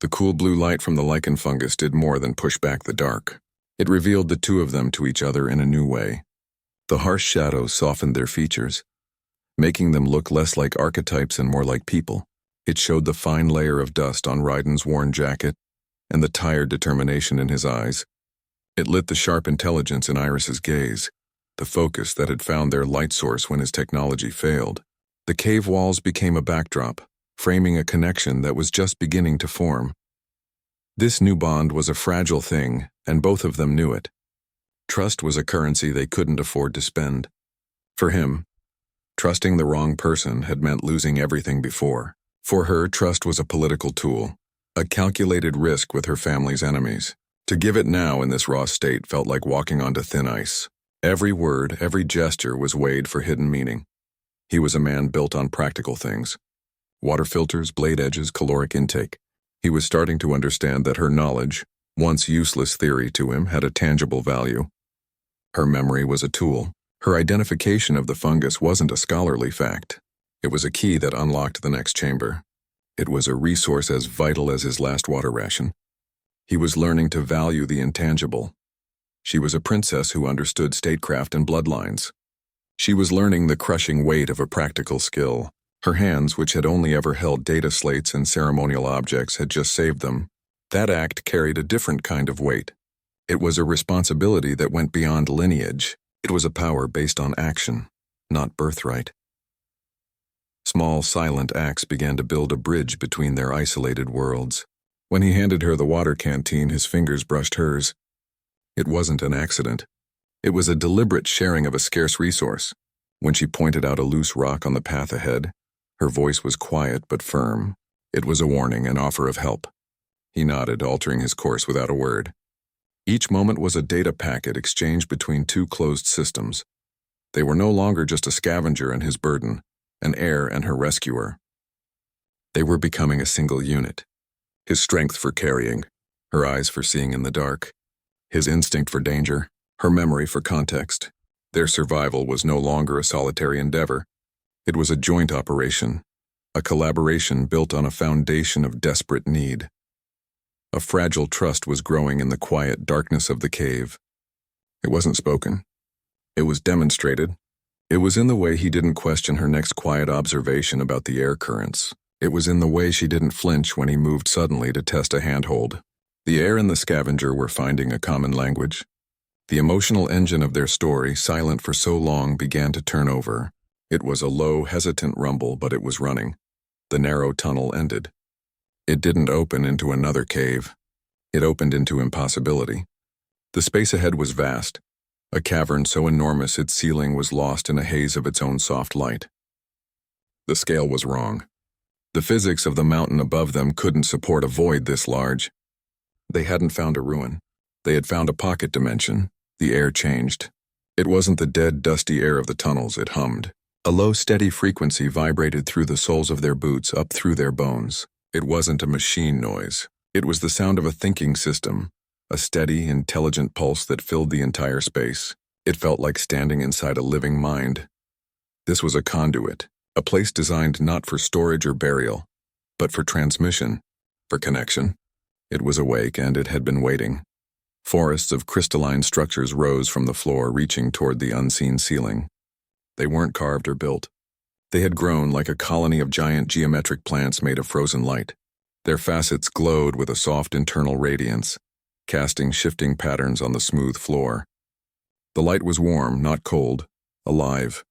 The cool blue light from the lichen fungus did more than push back the dark. It revealed the two of them to each other in a new way. The harsh shadows softened their features, making them look less like archetypes and more like people. It showed the fine layer of dust on Ryden's worn jacket and the tired determination in his eyes. It lit the sharp intelligence in Iris's gaze, the focus that had found their light source when his technology failed. The cave walls became a backdrop, framing a connection that was just beginning to form. This new bond was a fragile thing, and both of them knew it. Trust was a currency they couldn't afford to spend. For him, trusting the wrong person had meant losing everything before. For her, trust was a political tool, a calculated risk with her family's enemies. To give it now in this raw state felt like walking onto thin ice. Every word, every gesture was weighed for hidden meaning. He was a man built on practical things. Water filters, blade edges, caloric intake. He was starting to understand that her knowledge, once useless theory to him, had a tangible value. Her memory was a tool. Her identification of the fungus wasn't a scholarly fact. It was a key that unlocked the next chamber. It was a resource as vital as his last water ration. He was learning to value the intangible. She was a princess who understood statecraft and bloodlines. She was learning the crushing weight of a practical skill. Her hands, which had only ever held data slates and ceremonial objects, had just saved them. That act carried a different kind of weight. It was a responsibility that went beyond lineage. It was a power based on action, not birthright. Small, silent acts began to build a bridge between their isolated worlds. When he handed her the water canteen, his fingers brushed hers. It wasn't an accident. It was a deliberate sharing of a scarce resource. When she pointed out a loose rock on the path ahead, her voice was quiet but firm. It was a warning, an offer of help. He nodded, altering his course without a word. Each moment was a data packet exchanged between two closed systems. They were no longer just a scavenger and his burden, an heir and her rescuer. They were becoming a single unit. His strength for carrying, her eyes for seeing in the dark, his instinct for danger, her memory for context. Their survival was no longer a solitary endeavor. It was a joint operation, a collaboration built on a foundation of desperate need. A fragile trust was growing in the quiet darkness of the cave. It wasn't spoken. It was demonstrated. It was in the way he didn't question her next quiet observation about the air currents. It was in the way she didn't flinch when he moved suddenly to test a handhold. The air and the scavenger were finding a common language. The emotional engine of their story, silent for so long, began to turn over. It was a low, hesitant rumble, but it was running. The narrow tunnel ended. It didn't open into another cave. It opened into impossibility. The space ahead was vast, a cavern so enormous its ceiling was lost in a haze of its own soft light. The scale was wrong. The physics of the mountain above them couldn't support a void this large. They hadn't found a ruin. They had found a pocket dimension. The air changed. It wasn't the dead, dusty air of the tunnels, it hummed. A low, steady frequency vibrated through the soles of their boots, up through their bones. It wasn't a machine noise. It was the sound of a thinking system, a steady, intelligent pulse that filled the entire space. It felt like standing inside a living mind. This was a conduit, a place designed not for storage or burial, but for transmission, for connection. It was awake, and it had been waiting. Forests of crystalline structures rose from the floor, reaching toward the unseen ceiling. They weren't carved or built. They had grown like a colony of giant geometric plants made of frozen light. Their facets glowed with a soft internal radiance, casting shifting patterns on the smooth floor. The light was warm, not cold, alive.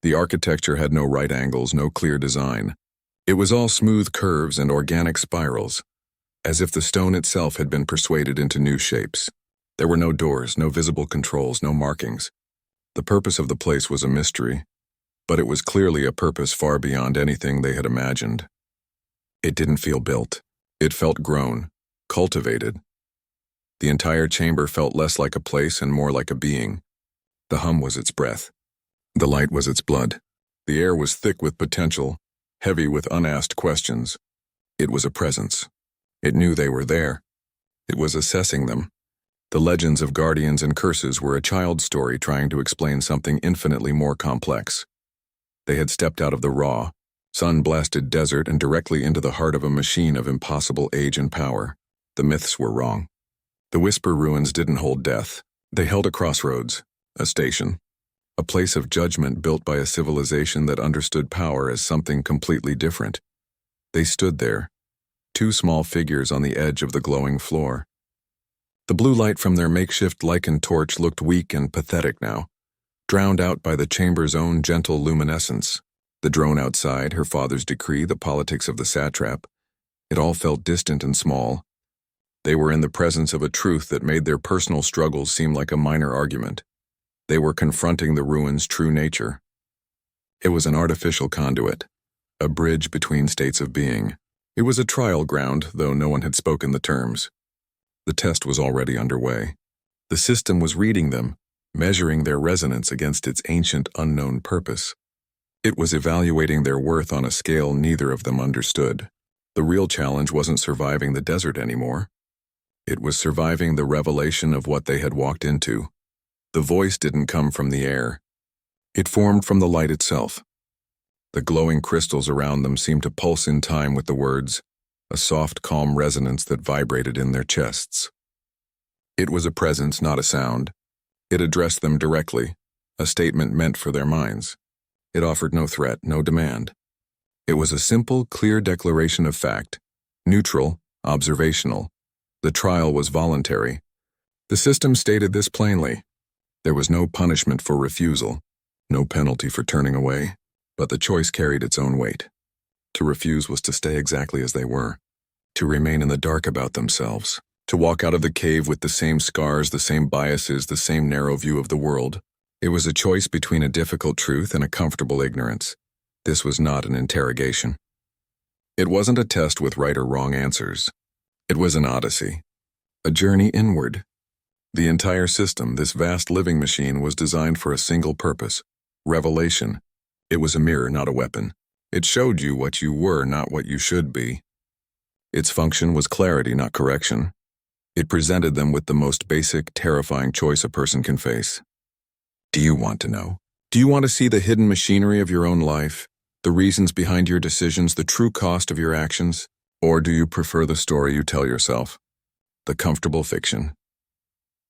The architecture had no right angles, no clear design. It was all smooth curves and organic spirals, as if the stone itself had been persuaded into new shapes. There were no doors, no visible controls, no markings. The purpose of the place was a mystery, but it was clearly a purpose far beyond anything they had imagined. It didn't feel built. It felt grown, cultivated. The entire chamber felt less like a place and more like a being. The hum was its breath. The light was its blood. The air was thick with potential, heavy with unasked questions. It was a presence. It knew they were there. It was assessing them. The legends of guardians and curses were a child's story trying to explain something infinitely more complex. They had stepped out of the raw, sun-blasted desert and directly into the heart of a machine of impossible age and power. The myths were wrong. The Whisper ruins didn't hold death. They held a crossroads, a station, a place of judgment built by a civilization that understood power as something completely different. They stood there, two small figures on the edge of the glowing floor. The blue light from their makeshift lichen torch looked weak and pathetic now, drowned out by the chamber's own gentle luminescence. The drone outside, her father's decree, the politics of the satrap. It all felt distant and small. They were in the presence of a truth that made their personal struggles seem like a minor argument. They were confronting the ruin's true nature. It was an artificial conduit, a bridge between states of being. It was a trial ground, though no one had spoken the terms. The test was already underway. The system was reading them, measuring their resonance against its ancient, unknown purpose. It was evaluating their worth on a scale neither of them understood. The real challenge wasn't surviving the desert anymore. It was surviving the revelation of what they had walked into. The voice didn't come from the air. It formed from the light itself. The glowing crystals around them seemed to pulse in time with the words, a soft, calm resonance that vibrated in their chests. It was a presence, not a sound. It addressed them directly, a statement meant for their minds. It offered no threat, no demand. It was a simple, clear declaration of fact, neutral, observational. The trial was voluntary. The system stated this plainly. There was no punishment for refusal, no penalty for turning away, but the choice carried its own weight. To refuse was to stay exactly as they were, to remain in the dark about themselves, to walk out of the cave with the same scars, the same biases, the same narrow view of the world. It was a choice between a difficult truth and a comfortable ignorance. This was not an interrogation. It wasn't a test with right or wrong answers. It was an odyssey, a journey inward. The entire system, this vast living machine, was designed for a single purpose, revelation. It was a mirror, not a weapon. It showed you what you were, not what you should be. Its function was clarity, not correction. It presented them with the most basic, terrifying choice a person can face. Do you want to know? Do you want to see the hidden machinery of your own life, the reasons behind your decisions, the true cost of your actions? Or do you prefer the story you tell yourself, the comfortable fiction?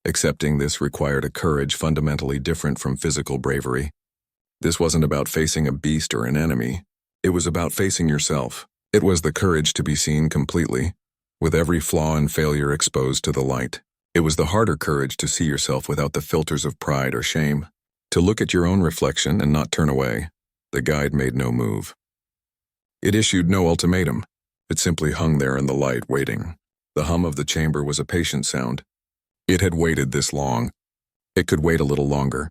Accepting this required a courage fundamentally different from physical bravery. This wasn't about facing a beast or an enemy. It was about facing yourself. It was the courage to be seen completely, with every flaw and failure exposed to the light. It was the harder courage to see yourself without the filters of pride or shame, to look at your own reflection and not turn away. The guide made no move. It issued no ultimatum. It simply hung there in the light, waiting. The hum of the chamber was a patient sound. It had waited this long. It could wait a little longer.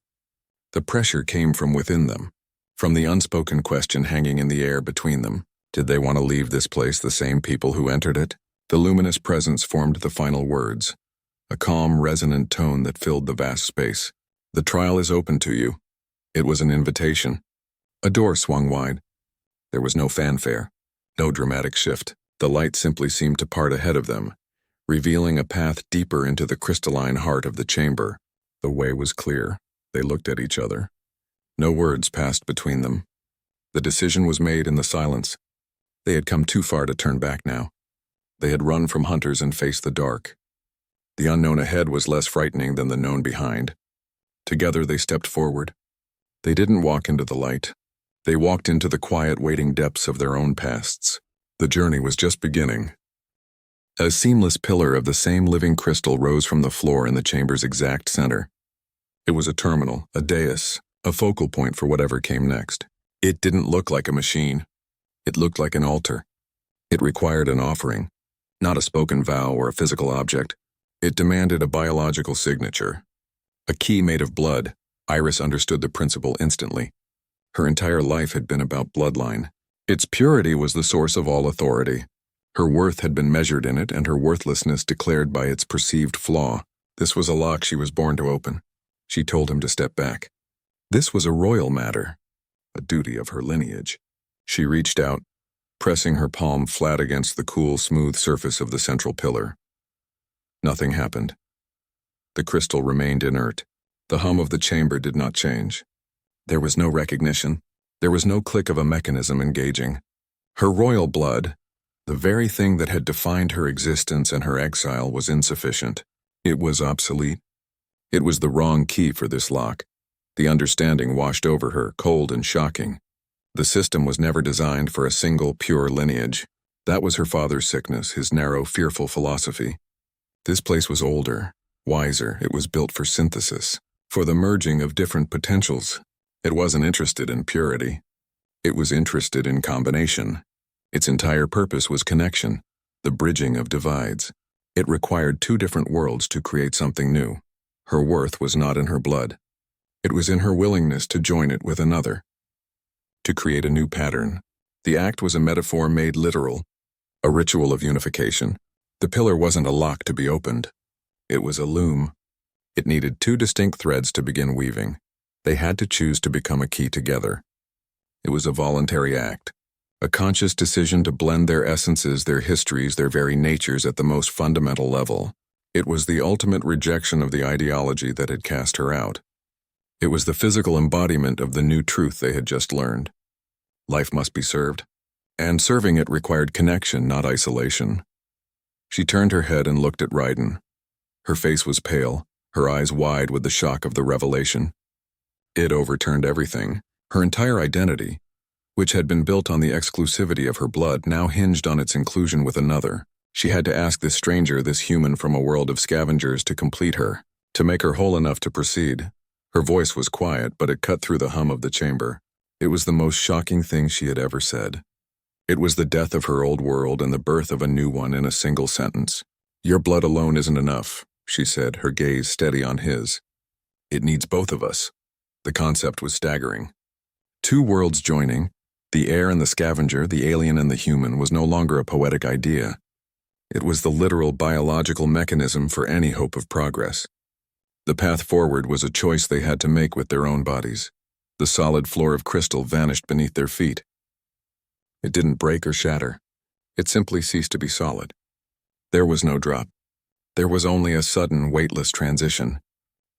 The pressure came from within them, from the unspoken question hanging in the air between them. Did they want to leave this place the same people who entered it? The luminous presence formed the final words, a calm, resonant tone that filled the vast space. The trial is open to you. It was an invitation. A door swung wide. There was no fanfare, no dramatic shift. The light simply seemed to part ahead of them, revealing a path deeper into the crystalline heart of the chamber. The way was clear. They looked at each other. No words passed between them. The decision was made in the silence. They had come too far to turn back now. They had run from hunters and faced the dark. The unknown ahead was less frightening than the known behind. Together they stepped forward. They didn't walk into the light. They walked into the quiet, waiting depths of their own pasts. The journey was just beginning. A seamless pillar of the same living crystal rose from the floor in the chamber's exact center. It was a terminal, a dais, a focal point for whatever came next. It didn't look like a machine. It looked like an altar. It required an offering, not a spoken vow or a physical object. It demanded a biological signature. A key made of blood. Iris understood the principle instantly. Her entire life had been about bloodline. Its purity was the source of all authority. Her worth had been measured in it and her worthlessness declared by its perceived flaw. This was a lock she was born to open. She told him to step back. This was a royal matter, a duty of her lineage. She reached out, pressing her palm flat against the cool, smooth surface of the central pillar. Nothing happened. The crystal remained inert. The hum of the chamber did not change. There was no recognition. There was no click of a mechanism engaging. Her royal blood, the very thing that had defined her existence and her exile, was insufficient. It was obsolete. It was the wrong key for this lock. The understanding washed over her, cold and shocking. The system was never designed for a single, pure lineage. That was her father's sickness, his narrow, fearful philosophy. This place was older, wiser. It was built for synthesis, for the merging of different potentials. It wasn't interested in purity. It was interested in combination. Its entire purpose was connection, the bridging of divides. It required two different worlds to create something new. Her worth was not in her blood. It was in her willingness to join it with another, to create a new pattern. The act was a metaphor made literal, a ritual of unification. The pillar wasn't a lock to be opened. It was a loom. It needed two distinct threads to begin weaving. They had to choose to become a key together. It was a voluntary act, a conscious decision to blend their essences, their histories, their very natures at the most fundamental level. It was the ultimate rejection of the ideology that had cast her out. It was the physical embodiment of the new truth they had just learned. Life must be served, and serving it required connection, not isolation. She turned her head and looked at Ryden. Her face was pale, her eyes wide with the shock of the revelation. It overturned everything. Her entire identity, which had been built on the exclusivity of her blood, now hinged on its inclusion with another. She had to ask this stranger, this human from a world of scavengers, to complete her, to make her whole enough to proceed. Her voice was quiet, but it cut through the hum of the chamber. It was the most shocking thing she had ever said. It was the death of her old world and the birth of a new one in a single sentence. "Your blood alone isn't enough," she said, her gaze steady on his. "It needs both of us." The concept was staggering. Two worlds joining, the heir and the scavenger, the alien and the human, was no longer a poetic idea. It was the literal biological mechanism for any hope of progress. The path forward was a choice they had to make with their own bodies. The solid floor of crystal vanished beneath their feet. It didn't break or shatter. It simply ceased to be solid. There was no drop. There was only a sudden, weightless transition.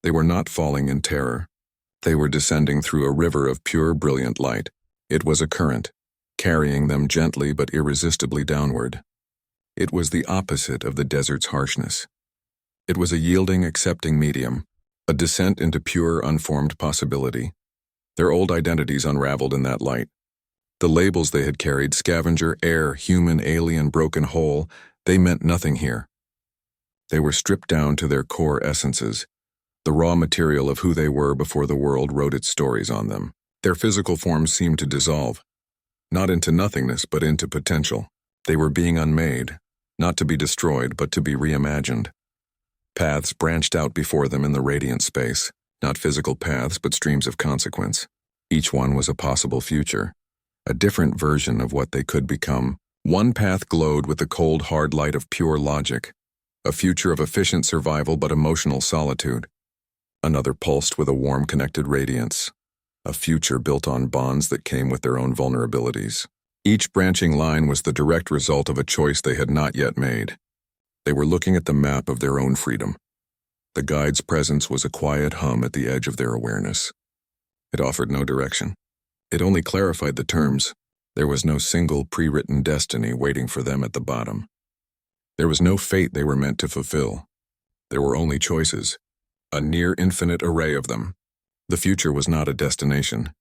They were not falling in terror. They were descending through a river of pure, brilliant light. It was a current, carrying them gently but irresistibly downward. It was the opposite of the desert's harshness. It was a yielding, accepting medium, a descent into pure, unformed possibility. Their old identities unraveled in that light. The labels they had carried, scavenger, heir, human, alien, broken whole, they meant nothing here. They were stripped down to their core essences, the raw material of who they were before the world wrote its stories on them. Their physical forms seemed to dissolve, not into nothingness but into potential. They were being unmade, not to be destroyed but to be reimagined. Paths branched out before them in the radiant space, not physical paths but streams of consequence. Each one was a possible future, a different version of what they could become. One path glowed with the cold, hard light of pure logic, a future of efficient survival but emotional solitude. Another pulsed with a warm, connected radiance, a future built on bonds that came with their own vulnerabilities. Each branching line was the direct result of a choice they had not yet made. They were looking at the map of their own freedom. The guide's presence was a quiet hum at the edge of their awareness. It offered no direction. It only clarified the terms. There was no single pre-written destiny waiting for them at the bottom. There was no fate they were meant to fulfill. There were only choices, a near-infinite array of them. The future was not a destination.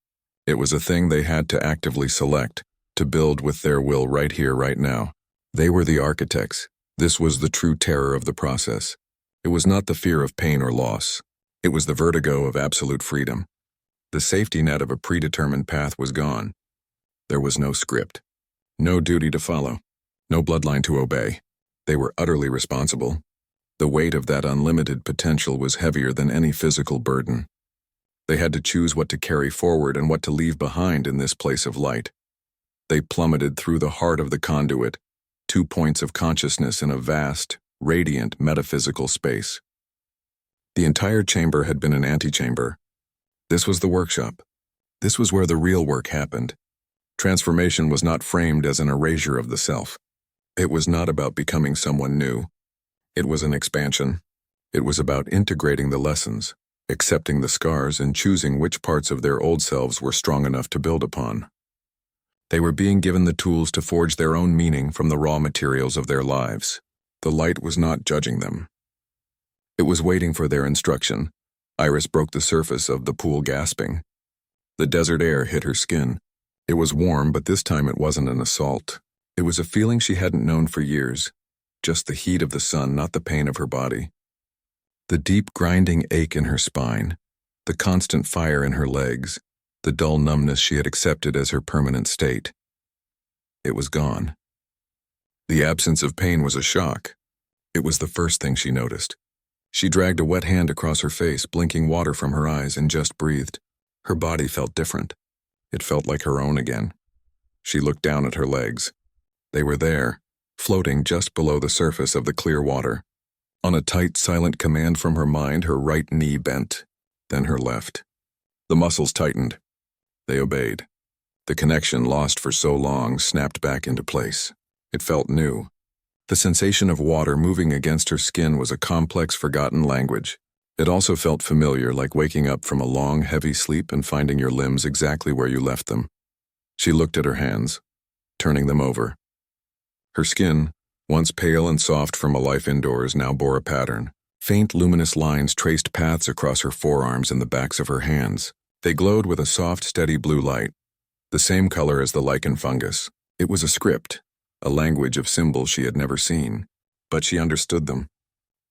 It was a thing they had to actively select, to build with their will right here, right now. They were the architects. This was the true terror of the process. It was not the fear of pain or loss. It was the vertigo of absolute freedom. The safety net of a predetermined path was gone. There was no script, no duty to follow, no bloodline to obey. They were utterly responsible. The weight of that unlimited potential was heavier than any physical burden. They had to choose what to carry forward and what to leave behind in this place of light. They plummeted through the heart of the conduit, 2 points of consciousness in a vast, radiant, metaphysical space. The entire chamber had been an antechamber. This was the workshop. This was where the real work happened. Transformation was not framed as an erasure of the self. It was not about becoming someone new. It was an expansion. It was about integrating the lessons, accepting the scars, and choosing which parts of their old selves were strong enough to build upon. They were being given the tools to forge their own meaning from the raw materials of their lives. The light was not judging them. It was waiting for their instruction. Iris broke the surface of the pool, gasping. The desert air hit her skin. It was warm, but this time it wasn't an assault. It was a feeling she hadn't known for years. Just the heat of the sun, not the pain of her body. The deep grinding ache in her spine, the constant fire in her legs, the dull numbness she had accepted as her permanent state. It was gone. The absence of pain was a shock. It was the first thing she noticed. She dragged a wet hand across her face, blinking water from her eyes, and just breathed. Her body felt different. It felt like her own again. She looked down at her legs. They were there, floating just below the surface of the clear water. On a tight, silent command from her mind, her right knee bent, then her left. The muscles tightened. They obeyed. The connection, lost for so long, snapped back into place. It felt new. The sensation of water moving against her skin was a complex, forgotten language. It also felt familiar, like waking up from a long, heavy sleep and finding your limbs exactly where you left them. She looked at her hands, turning them over. Her skin, once pale and soft from a life indoors, now bore a pattern. Faint, luminous lines traced paths across her forearms and the backs of her hands. They glowed with a soft, steady blue light, the same color as the lichen fungus. It was a script, a language of symbols she had never seen, but she understood them.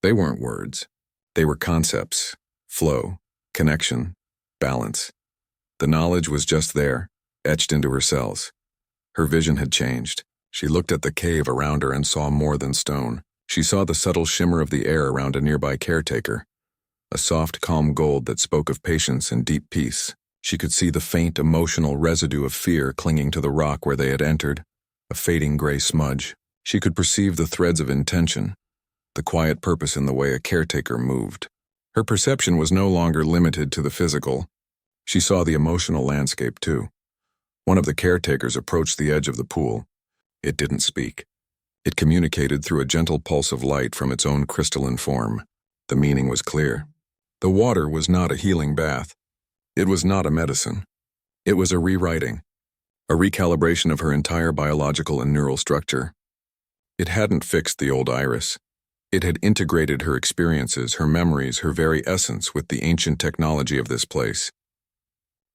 They weren't words. They were concepts: flow, connection, balance. The knowledge was just there, etched into her cells. Her vision had changed. She looked at the cave around her and saw more than stone. She saw the subtle shimmer of the air around a nearby caretaker, a soft, calm gold that spoke of patience and deep peace. She could see the faint, emotional residue of fear clinging to the rock where they had entered, a fading gray smudge. She could perceive the threads of intention, the quiet purpose in the way a caretaker moved. Her perception was no longer limited to the physical. She saw the emotional landscape, too. One of the caretakers approached the edge of the pool. It didn't speak. It communicated through a gentle pulse of light from its own crystalline form. The meaning was clear. The water was not a healing bath. It was not a medicine. It was a rewriting, a recalibration of her entire biological and neural structure. It hadn't fixed the old Iris. It had integrated her experiences, her memories, her very essence with the ancient technology of this place.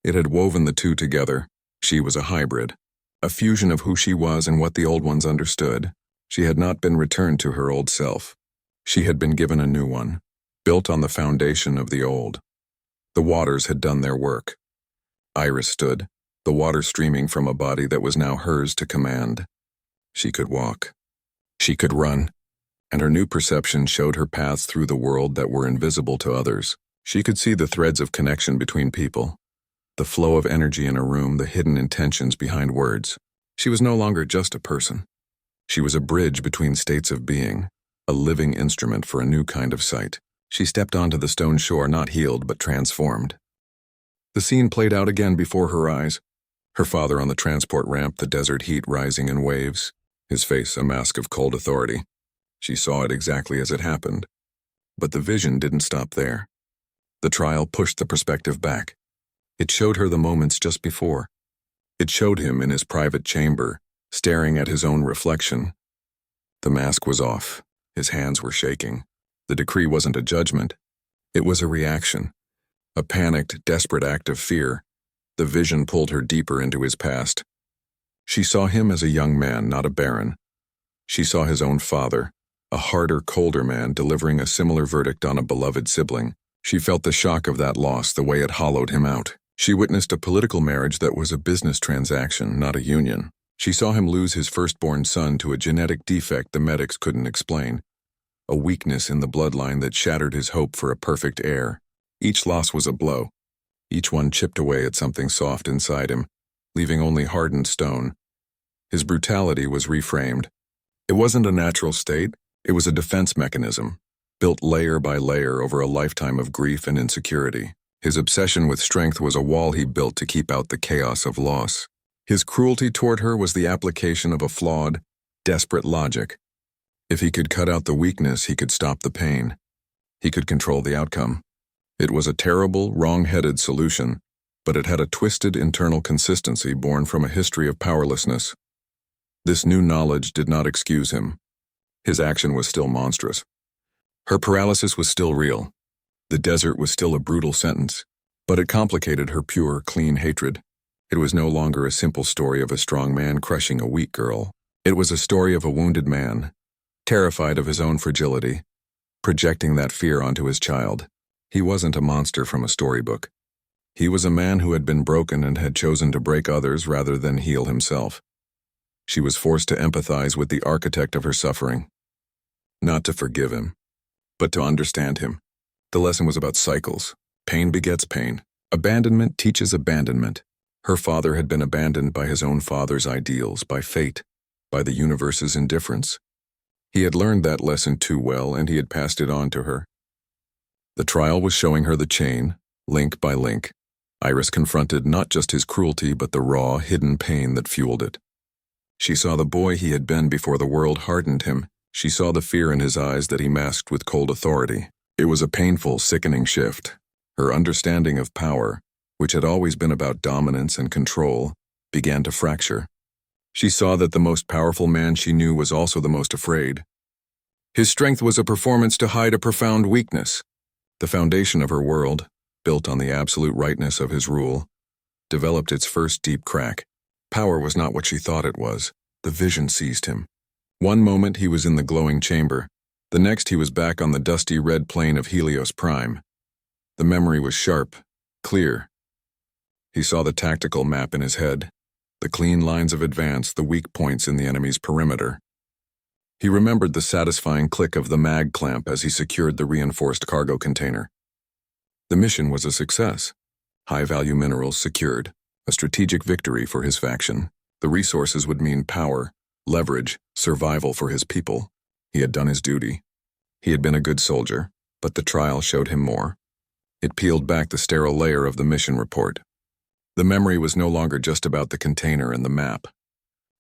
It had woven the two together. She was a hybrid, a fusion of who she was and what the old ones understood. She had not been returned to her old self. She had been given a new one, built on the foundation of the old. The waters had done their work. Iris stood, the water streaming from a body that was now hers to command. She could walk. She could run. And her new perception showed her paths through the world that were invisible to others. She could see the threads of connection between people, the flow of energy in a room, the hidden intentions behind words. She was no longer just a person. She was a bridge between states of being, a living instrument for a new kind of sight. She stepped onto the stone shore, not healed but transformed. The scene played out again before her eyes. Her father on the transport ramp, the desert heat rising in waves, his face a mask of cold authority. She saw it exactly as it happened. But the vision didn't stop there. The trial pushed the perspective back. It showed her the moments just before. It showed him in his private chamber, staring at his own reflection. The mask was off. His hands were shaking. The decree wasn't a judgment. It was a reaction. A panicked, desperate act of fear. The vision pulled her deeper into his past. She saw him as a young man, not a baron. She saw his own father, a harder, colder man delivering a similar verdict on a beloved sibling. She felt the shock of that loss, the way it hollowed him out. She witnessed a political marriage that was a business transaction, not a union. She saw him lose his firstborn son to a genetic defect the medics couldn't explain, a weakness in the bloodline that shattered his hope for a perfect heir. Each loss was a blow. Each one chipped away at something soft inside him, leaving only hardened stone. His brutality was reframed. It wasn't a natural state. It was a defense mechanism, built layer by layer over a lifetime of grief and insecurity. His obsession with strength was a wall he built to keep out the chaos of loss. His cruelty toward her was the application of a flawed, desperate logic. If he could cut out the weakness, he could stop the pain. He could control the outcome. It was a terrible, wrong-headed solution, but it had a twisted internal consistency born from a history of powerlessness. This new knowledge did not excuse him. His action was still monstrous. Her paralysis was still real. The desert was still a brutal sentence, but it complicated her pure, clean hatred. It was no longer a simple story of a strong man crushing a weak girl. It was a story of a wounded man, terrified of his own fragility, projecting that fear onto his child. He wasn't a monster from a storybook. He was a man who had been broken and had chosen to break others rather than heal himself. She was forced to empathize with the architect of her suffering. Not to forgive him, but to understand him. The lesson was about cycles. Pain begets pain. Abandonment teaches abandonment. Her father had been abandoned by his own father's ideals, by fate, by the universe's indifference. He had learned that lesson too well, and he had passed it on to her. The trial was showing her the chain, link by link. Iris confronted not just his cruelty, but the raw, hidden pain that fueled it. She saw the boy he had been before the world hardened him. She saw the fear in his eyes that he masked with cold authority. It was a painful, sickening shift. Her understanding of power, which had always been about dominance and control, began to fracture. She saw that the most powerful man she knew was also the most afraid. His strength was a performance to hide a profound weakness. The foundation of her world, built on the absolute rightness of his rule, developed its first deep crack. Power was not what she thought it was. The vision seized him. One moment he was in the glowing chamber. The next he was back on the dusty red plain of Helios Prime. The memory was sharp, clear. He saw the tactical map in his head, the clean lines of advance, the weak points in the enemy's perimeter. He remembered the satisfying click of the mag clamp as he secured the reinforced cargo container. The mission was a success. High-value minerals secured, a strategic victory for his faction. The resources would mean power, leverage, survival for his people. He had done his duty. He had been a good soldier, but the trial showed him more. It peeled back the sterile layer of the mission report. The memory was no longer just about the container and the map.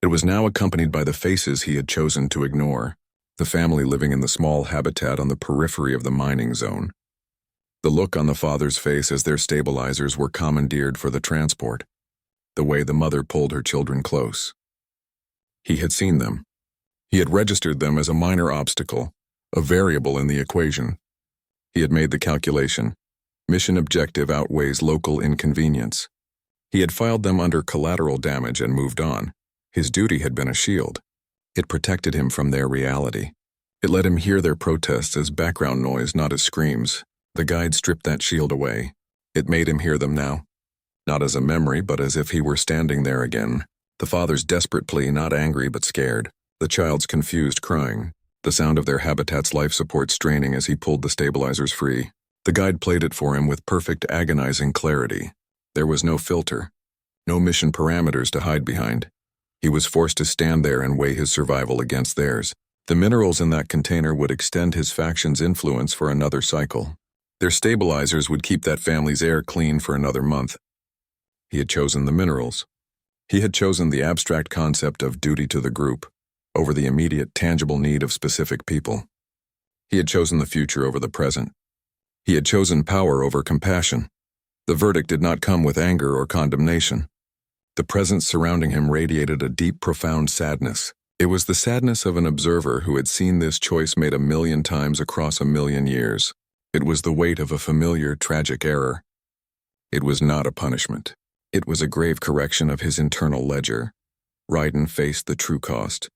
It was now accompanied by the faces he had chosen to ignore, the family living in the small habitat on the periphery of the mining zone. The look on the father's face as their stabilizers were commandeered for the transport. The way the mother pulled her children close. He had seen them. He had registered them as a minor obstacle, a variable in the equation. He had made the calculation. Mission objective outweighs local inconvenience. He had filed them under collateral damage and moved on. His duty had been a shield. It protected him from their reality. It let him hear their protests as background noise, not as screams. The guide stripped that shield away. It made him hear them now. Not as a memory, but as if he were standing there again. The father's desperate plea, not angry but scared. The child's confused crying. The sound of their habitat's life support straining as he pulled the stabilizers free. The guide played it for him with perfect, agonizing clarity. There was no filter. No mission parameters to hide behind. He was forced to stand there and weigh his survival against theirs. The minerals in that container would extend his faction's influence for another cycle. Their stabilizers would keep that family's air clean for another month. He had chosen the minerals. He had chosen the abstract concept of duty to the group over the immediate, tangible need of specific people. He had chosen the future over the present. He had chosen power over compassion. The verdict did not come with anger or condemnation. The presence surrounding him radiated a deep, profound sadness. It was the sadness of an observer who had seen this choice made 1,000,000 times across 1,000,000 years. It was the weight of a familiar, tragic error. It was not a punishment. It was a grave correction of his internal ledger. Raiden faced the true cost.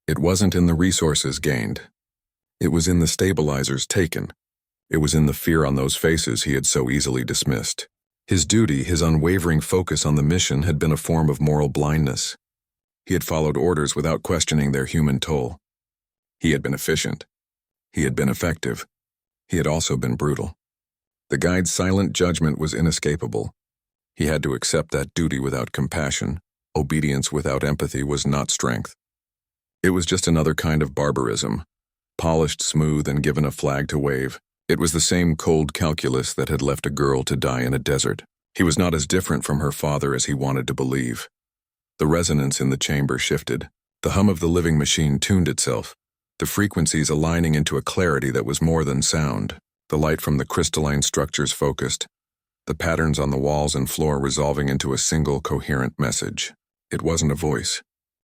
It wasn't in the resources gained. It was in the stabilizers taken. It was in the fear on those faces he had so easily dismissed. His duty, his unwavering focus on the mission had been a form of moral blindness. He had followed orders without questioning their human toll. He had been efficient. He had been effective. He had also been brutal. The guide's silent judgment was inescapable. He had to accept that duty without compassion, obedience without empathy was not strength. It was just another kind of barbarism, polished smooth and given a flag to wave. It was the same cold calculus that had left a girl to die in a desert. He was not as different from her father as he wanted to believe. The resonance in the chamber shifted. The hum of the living machine tuned itself, the frequencies aligning into a clarity that was more than sound. The light from the crystalline structures focused. the patterns on the walls and floor resolving into a single coherent message. It wasn't a voice.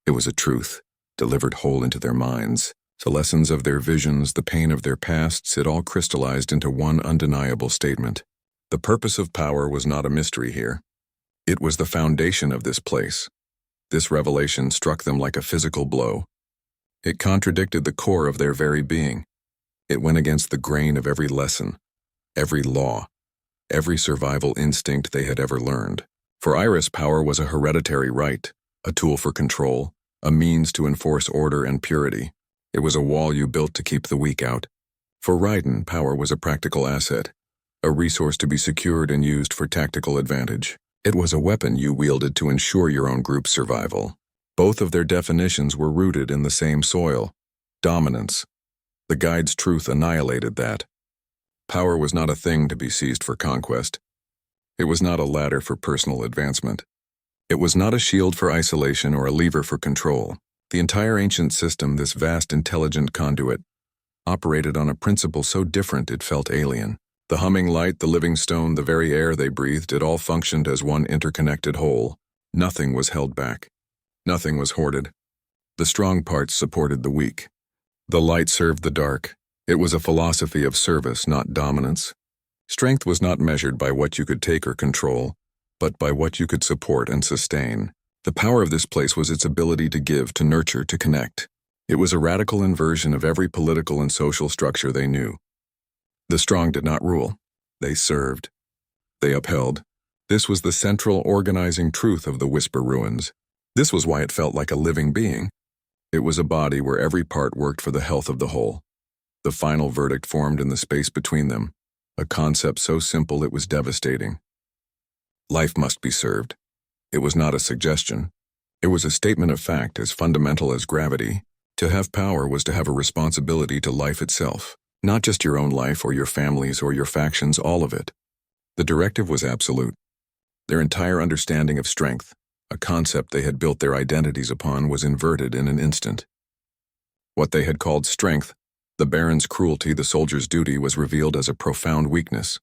It was a truth, delivered whole into their minds. The lessons of their visions, the pain of their pasts, it all crystallized into one undeniable statement. The purpose of power was not a mystery here. It was the foundation of this place. This revelation struck them like a physical blow. It contradicted the core of their very being. It went against the grain of every lesson, every law, every survival instinct they had ever learned. For Iris, power was a hereditary right, a tool for control, a means to enforce order and purity. It was a wall you built to keep the weak out. For Raiden, power was a practical asset, a resource to be secured and used for tactical advantage. It was a weapon you wielded to ensure your own group's survival. Both of their definitions were rooted in the same soil: dominance. The guide's truth annihilated that. Power was not a thing to be seized for conquest. It was not a ladder for personal advancement. It was not a shield for isolation or a lever for control. The entire ancient system, this vast intelligent conduit, operated on a principle so different it felt alien. The humming light, the living stone, the very air they breathed, it all functioned as one interconnected whole. Nothing was held back. Nothing was hoarded. The strong parts supported the weak. The light served the dark. It was a philosophy of service, not dominance. Strength was not measured by what you could take or control, but by what you could support and sustain. The power of this place was its ability to give, to nurture, to connect. It was a radical inversion of every political and social structure they knew. The strong did not rule. They served. They upheld. This was the central organizing truth of the Whisper Ruins. This was why it felt like a living being. It was a body where every part worked for the health of the whole. The final verdict formed in the space between them, a concept so simple it was devastating. Life must be served. It was not a suggestion. It was a statement of fact as fundamental as gravity. To have power was to have a responsibility to life itself, not just your own life or your family's or your factions, all of it. The directive was absolute. Their entire understanding of strength, a concept they had built their identities upon, was inverted in an instant. What they had called strength, the Baron's cruelty, the soldier's duty, was revealed as a profound weakness.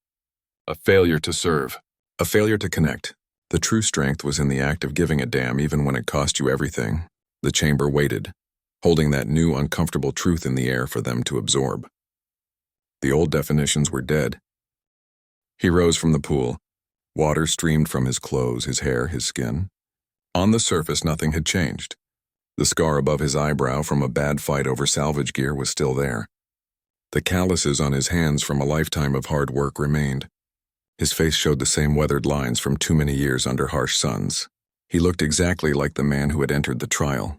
A failure to serve. A failure to connect. The true strength was in the act of giving a damn even when it cost you everything. The chamber waited, holding that new uncomfortable truth in the air for them to absorb. The old definitions were dead. He rose from the pool. Water streamed from his clothes, his hair, his skin. On the surface, nothing had changed. The scar above his eyebrow from a bad fight over salvage gear was still there. The calluses on his hands from a lifetime of hard work remained. His face showed the same weathered lines from too many years under harsh suns. He looked exactly like the man who had entered the trial.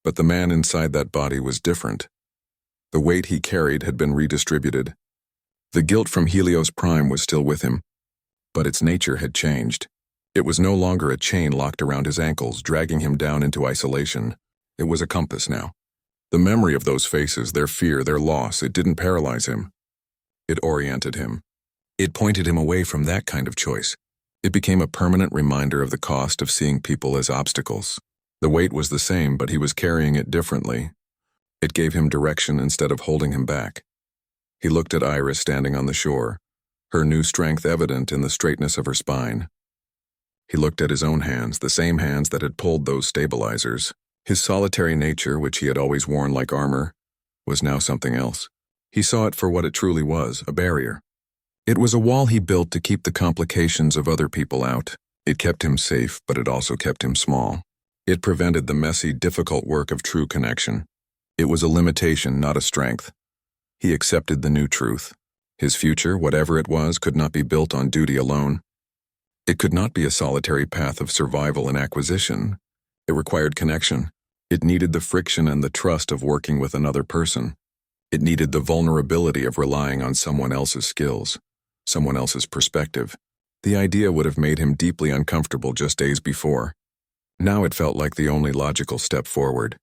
But the man inside that body was different. The weight he carried had been redistributed. The guilt from Helios Prime was still with him, but its nature had changed. It was no longer a chain locked around his ankles, dragging him down into isolation. It was a compass now. The memory of those faces, their fear, their loss, it didn't paralyze him. It oriented him. It pointed him away from that kind of choice. It became a permanent reminder of the cost of seeing people as obstacles. The weight was the same, but he was carrying it differently. It gave him direction instead of holding him back. He looked at Iris standing on the shore, her new strength evident in the straightness of her spine. He looked at his own hands, the same hands that had pulled those stabilizers. His solitary nature, which he had always worn like armor, was now something else. He saw it for what it truly was, a barrier. It was a wall he built to keep the complications of other people out. It kept him safe, but it also kept him small. It prevented the messy, difficult work of true connection. It was a limitation, not a strength. He accepted the new truth. His future, whatever it was, could not be built on duty alone. It could not be a solitary path of survival and acquisition. It required connection. It needed the friction and the trust of working with another person. It needed the vulnerability of relying on someone else's skills, someone else's perspective. The idea would have made him deeply uncomfortable just days before. Now it felt like the only logical step forward.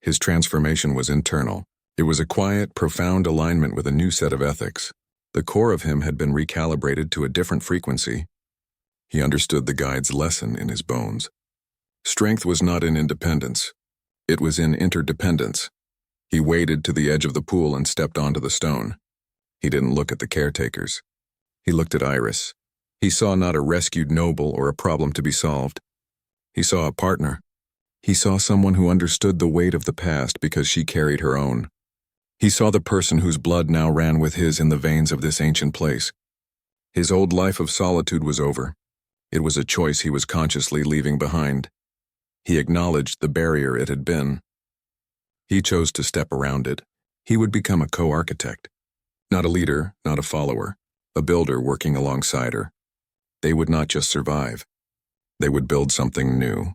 His transformation was internal. It was a quiet, profound alignment with a new set of ethics. The core of him had been recalibrated to a different frequency. He understood the guide's lesson in his bones. Strength was not in independence. It was in interdependence. He waded to the edge of the pool and stepped onto the stone. He didn't look at the caretakers. He looked at Iris. He saw not a rescued noble or a problem to be solved. He saw a partner. He saw someone who understood the weight of the past because she carried her own. He saw the person whose blood now ran with his in the veins of this ancient place. His old life of solitude was over. It was a choice he was consciously leaving behind. He acknowledged the barrier it had been. He chose to step around it. He would become a co-architect. Not a leader, not a follower, a builder working alongside her. They would not just survive. They would build something new.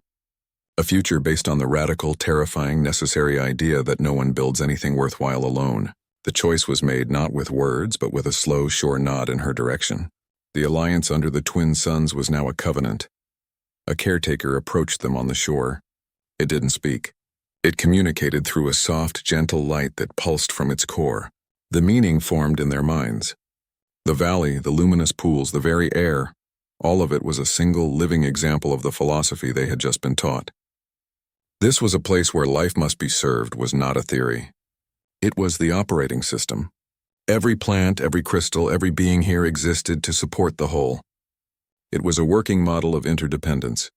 A future based on the radical, terrifying, necessary idea that no one builds anything worthwhile alone. The choice was made not with words, but with a slow, sure nod in her direction. The alliance under the twin suns was now a covenant. A caretaker approached them on the shore. It didn't speak. It communicated through a soft, gentle light that pulsed from its core. The meaning formed in their minds. The valley, the luminous pools, the very air, all of it was a single, living example of the philosophy they had just been taught. This was a place where life must be served was not a theory. It was the operating system. Every plant, every crystal, every being here existed to support the whole. It was a working model of interdependence.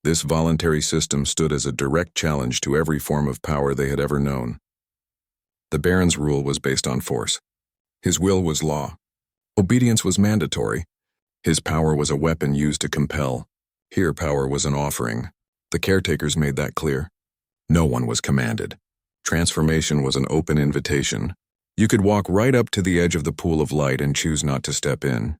This voluntary system stood as a direct challenge to every form of power they had ever known. The Baron's rule was based on force. His will was law. Obedience was mandatory. His power was a weapon used to compel. Here power was an offering. The caretakers made that clear. No one was commanded. Transformation was an open invitation. You could walk right up to the edge of the pool of light and choose not to step in.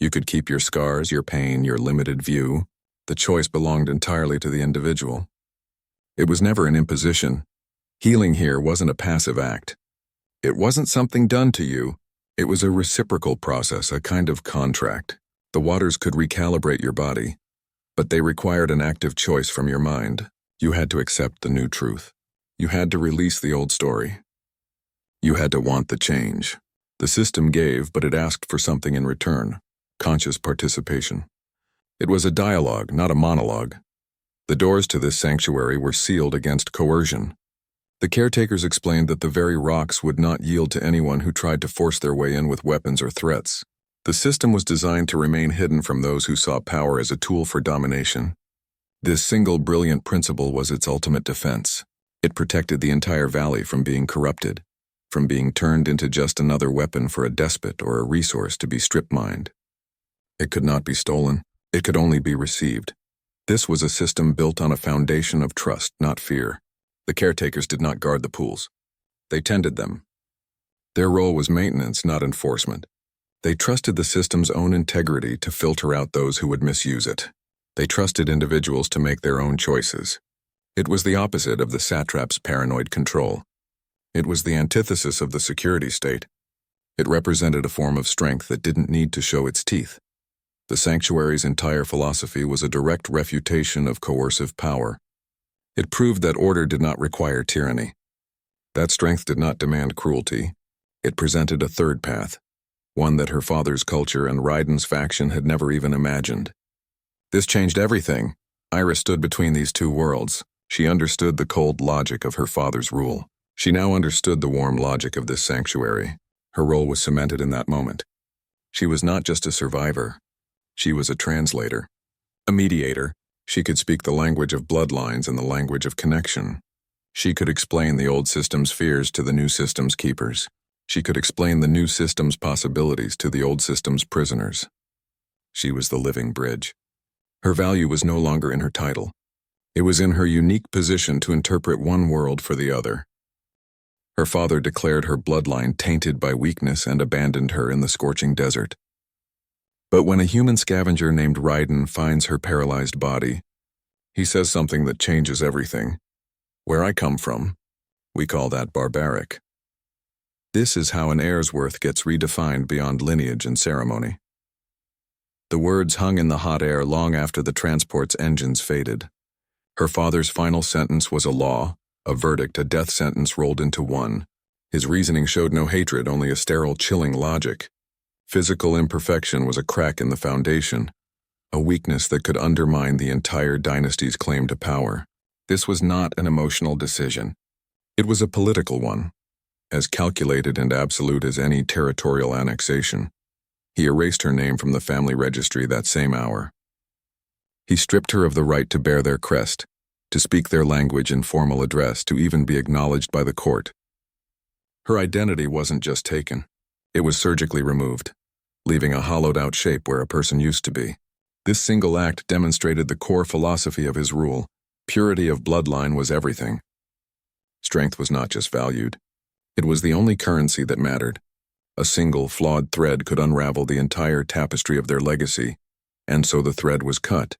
You could keep your scars, your pain, your limited view. The choice belonged entirely to the individual. It was never an imposition. Healing here wasn't a passive act. It wasn't something done to you. It was a reciprocal process, a kind of contract. The waters could recalibrate your body, but they required an active choice from your mind. You had to accept the new truth. You had to release the old story. You had to want the change. The system gave, but it asked for something in return: conscious participation. It was a dialogue, not a monologue. The doors to this sanctuary were sealed against coercion. The caretakers explained that the very rocks would not yield to anyone who tried to force their way in with weapons or threats. The system was designed to remain hidden from those who saw power as a tool for domination. This single brilliant principle was its ultimate defense. It protected the entire valley from being corrupted, from being turned into just another weapon for a despot or a resource to be strip-mined. It could not be stolen. It could only be received. This was a system built on a foundation of trust, not fear. The caretakers did not guard the pools. They tended them. Their role was maintenance, not enforcement. They trusted the system's own integrity to filter out those who would misuse it. They trusted individuals to make their own choices. It was the opposite of the satrap's paranoid control. It was the antithesis of the security state. It represented a form of strength that didn't need to show its teeth. The sanctuary's entire philosophy was a direct refutation of coercive power. It proved that order did not require tyranny. That strength did not demand cruelty. It presented a third path, one that her father's culture and Raiden's faction had never even imagined. This changed everything. Iris stood between these two worlds. She understood the cold logic of her father's rule. She now understood the warm logic of this sanctuary. Her role was cemented in that moment. She was not just a survivor. She was a translator, a mediator. She could speak the language of bloodlines and the language of connection. She could explain the old system's fears to the new system's keepers. She could explain the new system's possibilities to the old system's prisoners. She was the living bridge. Her value was no longer in her title. It was in her unique position to interpret one world for the other. Her father declared her bloodline tainted by weakness and abandoned her in the scorching desert. But when a human scavenger named Raiden finds her paralyzed body, he says something that changes everything. Where I come from, we call that barbaric. This is how an heir's worth gets redefined beyond lineage and ceremony. The words hung in the hot air long after the transport's engines faded. Her father's final sentence was a law, a verdict, a death sentence rolled into one. His reasoning showed no hatred, only a sterile, chilling logic. Physical imperfection was a crack in the foundation, a weakness that could undermine the entire dynasty's claim to power. This was not an emotional decision. It was a political one, as calculated and absolute as any territorial annexation. He erased her name from the family registry that same hour. He stripped her of the right to bear their crest, to speak their language in formal address, to even be acknowledged by the court. Her identity wasn't just taken. It was surgically removed, leaving a hollowed-out shape where a person used to be. This single act demonstrated the core philosophy of his rule. Purity of bloodline was everything. Strength was not just valued. It was the only currency that mattered. A single, flawed thread could unravel the entire tapestry of their legacy, and so the thread was cut.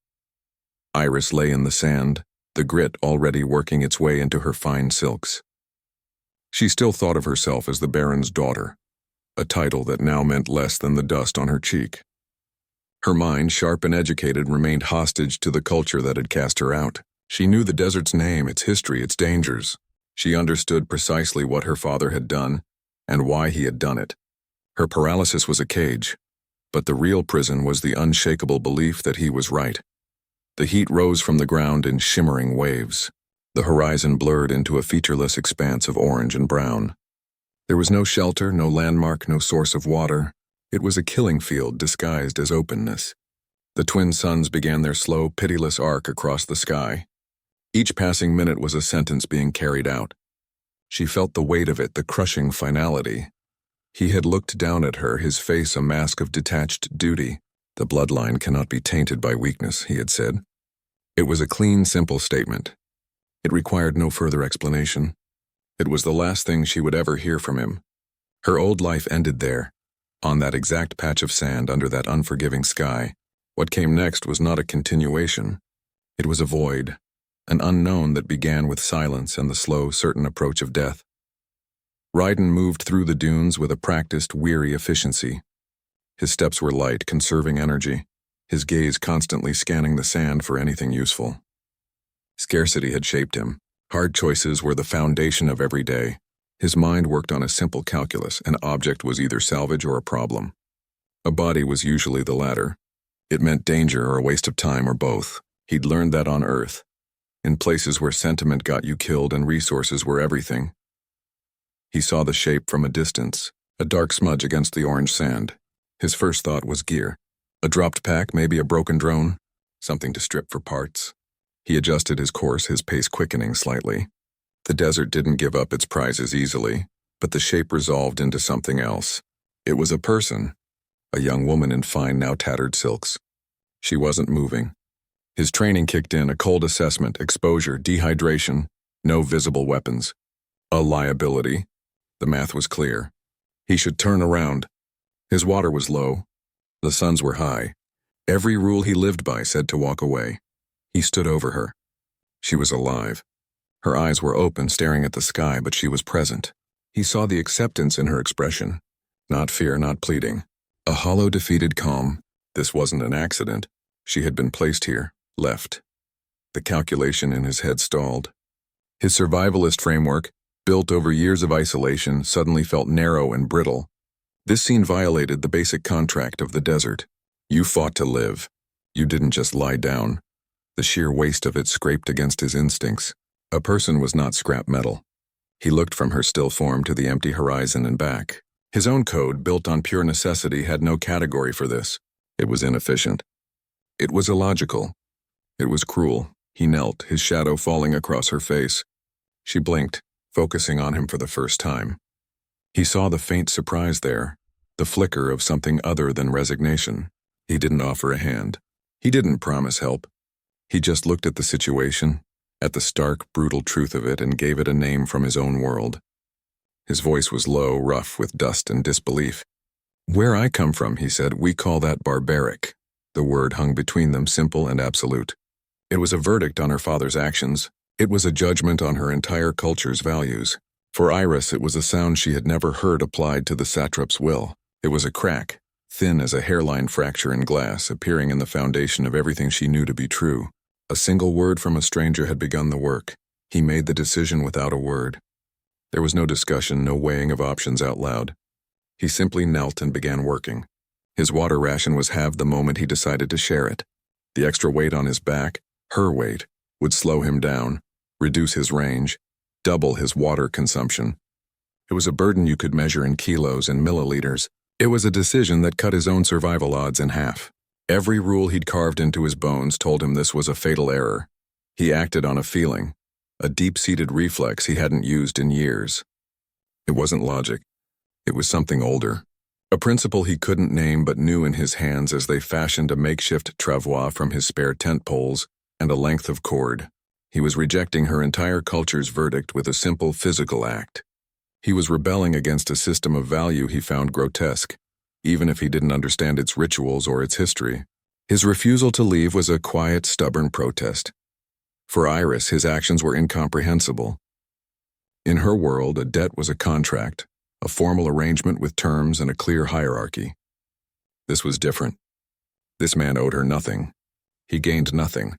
Iris lay in the sand, the grit already working its way into her fine silks. She still thought of herself as the Baron's daughter, a title that now meant less than the dust on her cheek. Her mind, sharp and educated, remained hostage to the culture that had cast her out. She knew the desert's name, its history, its dangers. She understood precisely what her father had done and why he had done it. Her paralysis was a cage, but the real prison was the unshakable belief that he was right. The heat rose from the ground in shimmering waves. The horizon blurred into a featureless expanse of orange and brown. There was no shelter, no landmark, no source of water. It was a killing field disguised as openness. The twin suns began their slow, pitiless arc across the sky. Each passing minute was a sentence being carried out. She felt the weight of it, the crushing finality. He had looked down at her, his face a mask of detached duty. The bloodline cannot be tainted by weakness, he had said. It was a clean, simple statement. It required no further explanation. It was the last thing she would ever hear from him. Her old life ended there, on that exact patch of sand under that unforgiving sky. What came next was not a continuation. It was a void, an unknown that began with silence and the slow, certain approach of death. Ryden moved through the dunes with a practiced, weary efficiency. His steps were light, conserving energy, his gaze constantly scanning the sand for anything useful. Scarcity had shaped him. Hard choices were the foundation of every day. His mind worked on a simple calculus. An object was either salvage or a problem. A body was usually the latter. It meant danger or a waste of time or both. He'd learned that on Earth, in places where sentiment got you killed and resources were everything. He saw the shape from a distance, a dark smudge against the orange sand. His first thought was gear. A dropped pack, maybe a broken drone, something to strip for parts. He adjusted his course, his pace quickening slightly. The desert didn't give up its prizes easily, but the shape resolved into something else. It was a person, a young woman in fine, now tattered silks. She wasn't moving. His training kicked in, a cold assessment, exposure, dehydration, no visible weapons. A liability. The math was clear. He should turn around. His water was low. The suns were high. Every rule he lived by said to walk away. He stood over her. She was alive. Her eyes were open, staring at the sky, but she was present. He saw the acceptance in her expression. Not fear, not pleading. A hollow, defeated calm. This wasn't an accident. She had been placed here, left. The calculation in his head stalled. His survivalist framework, built over years of isolation, suddenly felt narrow and brittle. This scene violated the basic contract of the desert. You fought to live. You didn't just lie down. The sheer waste of it scraped against his instincts. A person was not scrap metal. He looked from her still form to the empty horizon and back. His own code, built on pure necessity, had no category for this. It was inefficient. It was illogical. It was cruel. He knelt, his shadow falling across her face. She blinked, focusing on him for the first time. He saw the faint surprise there, the flicker of something other than resignation. He didn't offer a hand. He didn't promise help. He just looked at the situation, at the stark, brutal truth of it, and gave it a name from his own world. His voice was low, rough with dust and disbelief. "Where I come from," he said, "we call that barbaric." The word hung between them, simple and absolute. It was a verdict on her father's actions. It was a judgment on her entire culture's values. For Iris, it was a sound she had never heard applied to the satrap's will. It was a crack, thin as a hairline fracture in glass, appearing in the foundation of everything she knew to be true. A single word from a stranger had begun the work. He made the decision without a word. There was no discussion, no weighing of options out loud. He simply knelt and began working. His water ration was halved the moment he decided to share it. The extra weight on his back, her weight, would slow him down, reduce his range, double his water consumption. It was a burden you could measure in kilos and milliliters, It was a decision that cut his own survival odds in half. Every rule he'd carved into his bones told him this was a fatal error. He acted on a feeling, a deep-seated reflex he hadn't used in years. It wasn't logic. It was something older. A principle he couldn't name but knew in his hands as they fashioned a makeshift travois from his spare tent poles and a length of cord. He was rejecting her entire culture's verdict with a simple physical act. He was rebelling against a system of value he found grotesque, even if he didn't understand its rituals or its history. His refusal to leave was a quiet, stubborn protest. For Iris, his actions were incomprehensible. In her world, a debt was a contract, a formal arrangement with terms and a clear hierarchy. This was different. This man owed her nothing. He gained nothing.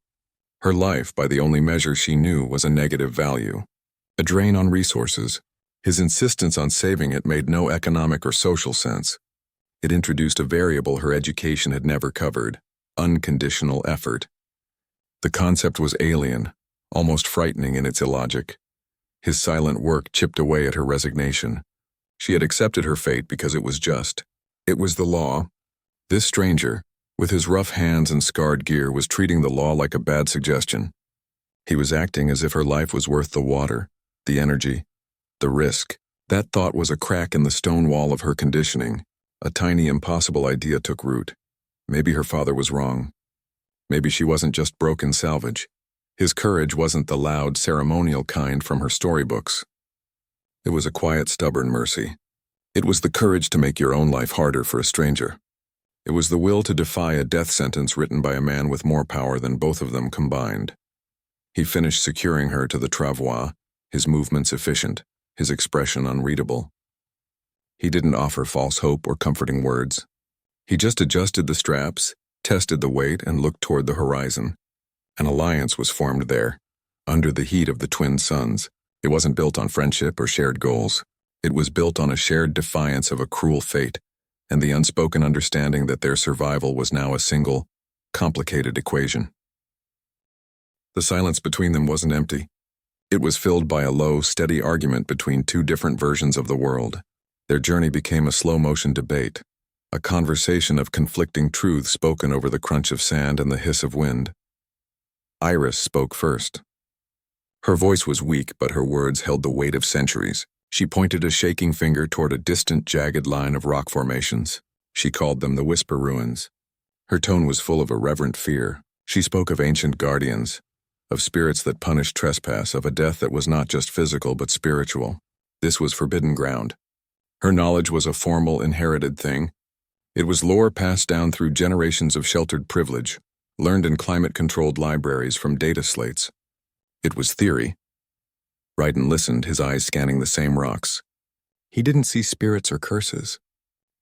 Her life, by the only measure she knew, was a negative value, a drain on resources. His insistence on saving it made no economic or social sense. It introduced a variable her education had never covered: unconditional effort. The concept was alien, almost frightening in its illogic. His silent work chipped away at her resignation. She had accepted her fate because it was just. It was the law. This stranger, with his rough hands and scarred gear, was treating the law like a bad suggestion. He was acting as if her life was worth the water, the energy, the risk. That thought was a crack in the stone wall of her conditioning. A tiny, impossible idea took root. Maybe her father was wrong. Maybe she wasn't just broken salvage. His courage wasn't the loud, ceremonial kind from her storybooks. It was a quiet, stubborn mercy. It was the courage to make your own life harder for a stranger. It was the will to defy a death sentence written by a man with more power than both of them combined. He finished securing her to the travois, his movements efficient, his expression unreadable. He didn't offer false hope or comforting words. He just adjusted the straps, tested the weight, and looked toward the horizon. An alliance was formed there, under the heat of the twin suns. It wasn't built on friendship or shared goals. It was built on a shared defiance of a cruel fate, and the unspoken understanding that their survival was now a single, complicated equation. The silence between them wasn't empty. It was filled by a low, steady argument between two different versions of the world. Their journey became a slow-motion debate, a conversation of conflicting truths spoken over the crunch of sand and the hiss of wind. Iris spoke first. Her voice was weak, but her words held the weight of centuries. She pointed a shaking finger toward a distant, jagged line of rock formations. She called them the Whisper Ruins. Her tone was full of a reverent fear. She spoke of ancient guardians, of spirits that punished trespass, of a death that was not just physical but spiritual. This was forbidden ground. Her knowledge was a formal, inherited thing. It was lore passed down through generations of sheltered privilege, learned in climate-controlled libraries from data slates. It was theory. Ryden listened, his eyes scanning the same rocks. He didn't see spirits or curses.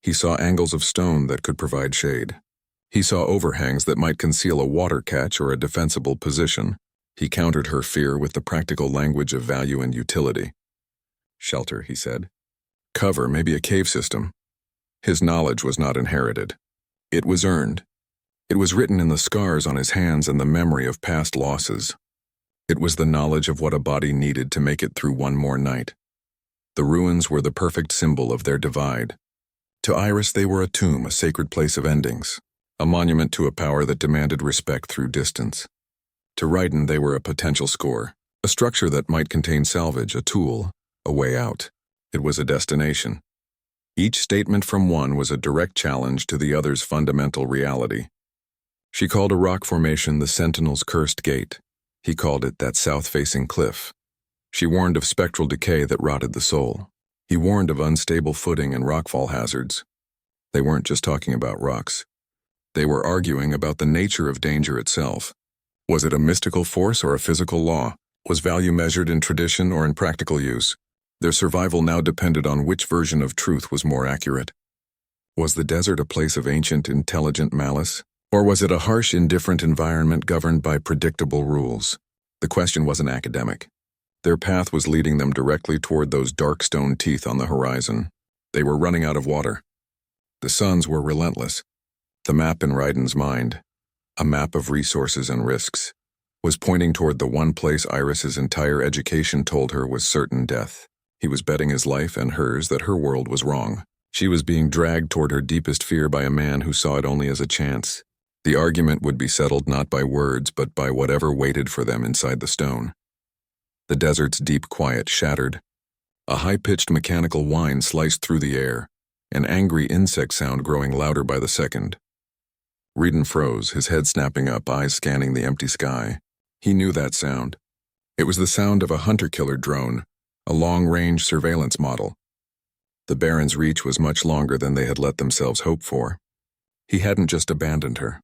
He saw angles of stone that could provide shade. He saw overhangs that might conceal a water catch or a defensible position. He countered her fear with the practical language of value and utility. Shelter, he said. Cover, maybe a cave system. His knowledge was not inherited. It was earned. It was written in the scars on his hands and the memory of past losses. It was the knowledge of what a body needed to make it through one more night. The ruins were the perfect symbol of their divide. To Iris, they were a tomb, a sacred place of endings, a monument to a power that demanded respect through distance. To Ryden, they were a potential score, a structure that might contain salvage, a tool, a way out. It was a destination. Each statement from one was a direct challenge to the other's fundamental reality. She called a rock formation the Sentinel's Cursed Gate. He called it that south-facing cliff. She warned of spectral decay that rotted the soul. He warned of unstable footing and rockfall hazards. They weren't just talking about rocks. They were arguing about the nature of danger itself. Was it a mystical force or a physical law? Was value measured in tradition or in practical use? Their survival now depended on which version of truth was more accurate. Was the desert a place of ancient, intelligent malice? Or was it a harsh, indifferent environment governed by predictable rules? The question wasn't academic. Their path was leading them directly toward those dark stone teeth on the horizon. They were running out of water. The suns were relentless. The map in Ryden's mind, a map of resources and risks, was pointing toward the one place Iris's entire education told her was certain death. He was betting his life and hers that her world was wrong. She was being dragged toward her deepest fear by a man who saw it only as a chance. The argument would be settled not by words but by whatever waited for them inside the stone. The desert's deep quiet shattered. A high-pitched mechanical whine sliced through the air, an angry insect sound growing louder by the second. Reedon froze, his head snapping up, eyes scanning the empty sky. He knew that sound. It was the sound of a hunter-killer drone, a long-range surveillance model. The Baron's reach was much longer than they had let themselves hope for. He hadn't just abandoned her.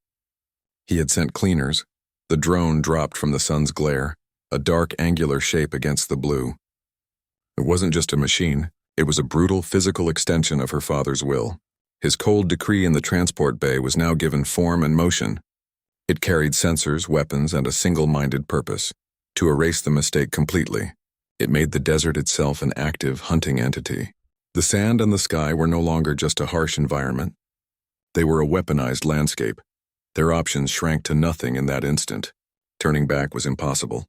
He had sent cleaners. The drone dropped from the sun's glare, a dark angular shape against the blue. It wasn't just a machine, it was a brutal physical extension of her father's will. His cold decree in the transport bay was now given form and motion. It carried sensors, weapons, and a single-minded purpose: to erase the mistake completely. It made the desert itself an active, hunting entity. The sand and the sky were no longer just a harsh environment. They were a weaponized landscape. Their options shrank to nothing in that instant. Turning back was impossible.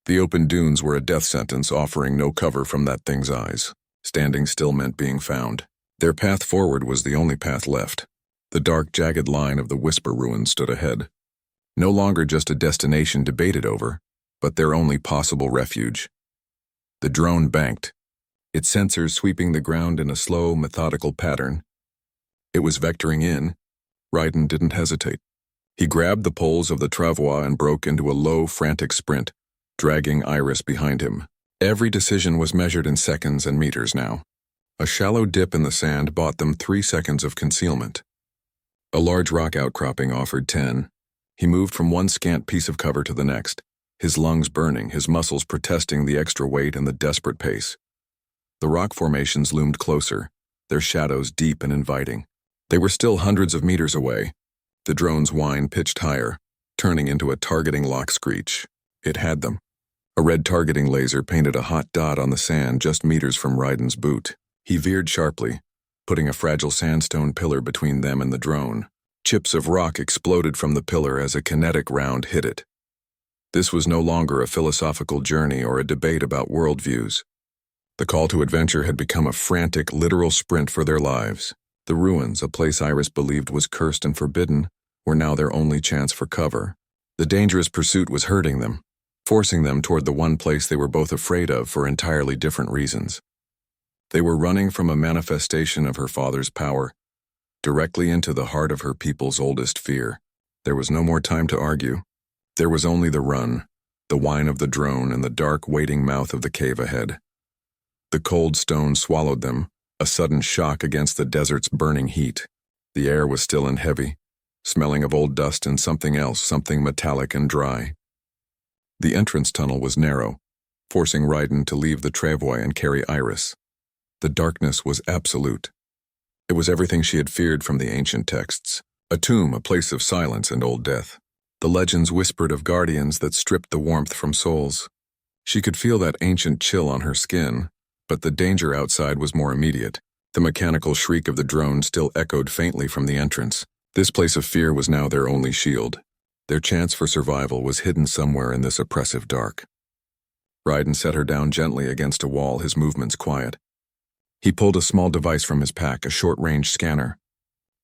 The open dunes were a death sentence, offering no cover from that thing's eyes. Standing still meant being found. Their path forward was the only path left. The dark, jagged line of the Whisper ruins stood ahead. No longer just a destination debated over, but their only possible refuge. The drone banked, its sensors sweeping the ground in a slow, methodical pattern. It was vectoring in. Reedon didn't hesitate. He grabbed the poles of the travois and broke into a low, frantic sprint, dragging Iris behind him. Every decision was measured in seconds and meters now. A shallow dip in the sand bought them 3 seconds of concealment. A large rock outcropping offered 10. He moved from one scant piece of cover to the next, his lungs burning, his muscles protesting the extra weight and the desperate pace. The rock formations loomed closer, their shadows deep and inviting. They were still hundreds of meters away. The drone's whine pitched higher, turning into a targeting lock screech. It had them. A red targeting laser painted a hot dot on the sand just meters from Reedon's boot. He veered sharply, putting a fragile sandstone pillar between them and the drone. Chips of rock exploded from the pillar as a kinetic round hit it. This was no longer a philosophical journey or a debate about worldviews. The call to adventure had become a frantic, literal sprint for their lives. The ruins, a place Iris believed was cursed and forbidden, were now their only chance for cover. The dangerous pursuit was hurting them, forcing them toward the one place they were both afraid of for entirely different reasons. They were running from a manifestation of her father's power, directly into the heart of her people's oldest fear. There was no more time to argue. There was only the run, the whine of the drone, and the dark, waiting mouth of the cave ahead. The cold stone swallowed them, a sudden shock against the desert's burning heat. The air was still and heavy, smelling of old dust and something else, something metallic and dry. The entrance tunnel was narrow, forcing Reedon to leave the travois and carry Iris. The darkness was absolute. It was everything she had feared from the ancient texts. A tomb, a place of silence and old death. The legends whispered of guardians that stripped the warmth from souls. She could feel that ancient chill on her skin, but the danger outside was more immediate. The mechanical shriek of the drone still echoed faintly from the entrance. This place of fear was now their only shield. Their chance for survival was hidden somewhere in this oppressive dark. Reedon set her down gently against a wall, his movements quiet. He pulled a small device from his pack, a short-range scanner.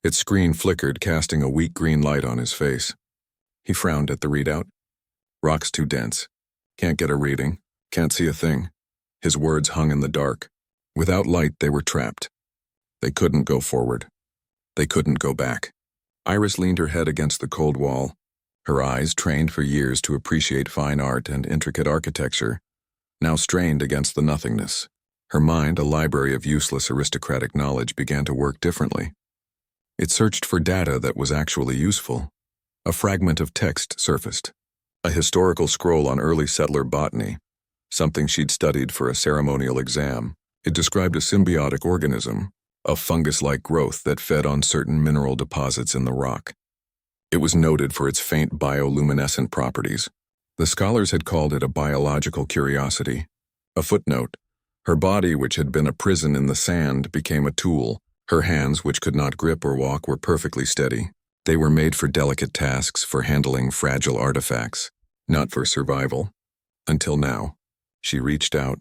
Its screen flickered, casting a weak green light on his face. He frowned at the readout. Rock's too dense. Can't get a reading. Can't see a thing. His words hung in the dark. Without light, they were trapped. They couldn't go forward. They couldn't go back. Iris leaned her head against the cold wall. Her eyes, trained for years to appreciate fine art and intricate architecture, now strained against the nothingness. Her mind, a library of useless aristocratic knowledge, began to work differently. It searched for data that was actually useful. A fragment of text surfaced. A historical scroll on early settler botany, something she'd studied for a ceremonial exam. It described a symbiotic organism, a fungus-like growth that fed on certain mineral deposits in the rock. It was noted for its faint bioluminescent properties. The scholars had called it a biological curiosity. A footnote: her body, which had been a prison in the sand, became a tool. Her hands, which could not grip or walk, were perfectly steady. They were made for delicate tasks, for handling fragile artifacts, not for survival. Until now. She reached out,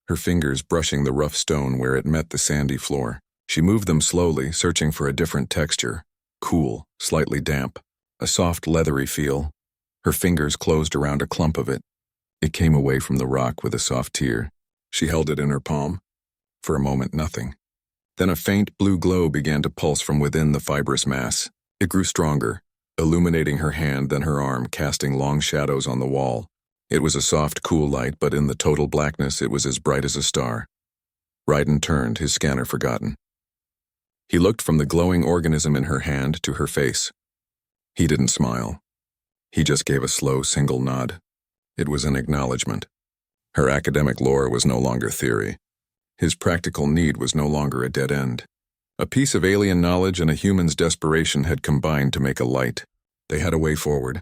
her fingers brushing the rough stone where it met the sandy floor. She moved them slowly, searching for a different texture. Cool, slightly damp, a soft leathery feel. Her fingers closed around a clump of it. It came away from the rock with a soft tear. She held it in her palm. For a moment, nothing. Then a faint blue glow began to pulse from within the fibrous mass. It grew stronger, illuminating her hand, then her arm, casting long shadows on the wall. It was a soft, cool light, but in the total blackness it was as bright as a star. Raiden turned, his scanner forgotten. He looked from the glowing organism in her hand to her face. He didn't smile. He just gave a slow, single nod. It was an acknowledgement. Her academic lore was no longer theory. His practical need was no longer a dead end. A piece of alien knowledge and a human's desperation had combined to make a light. They had a way forward.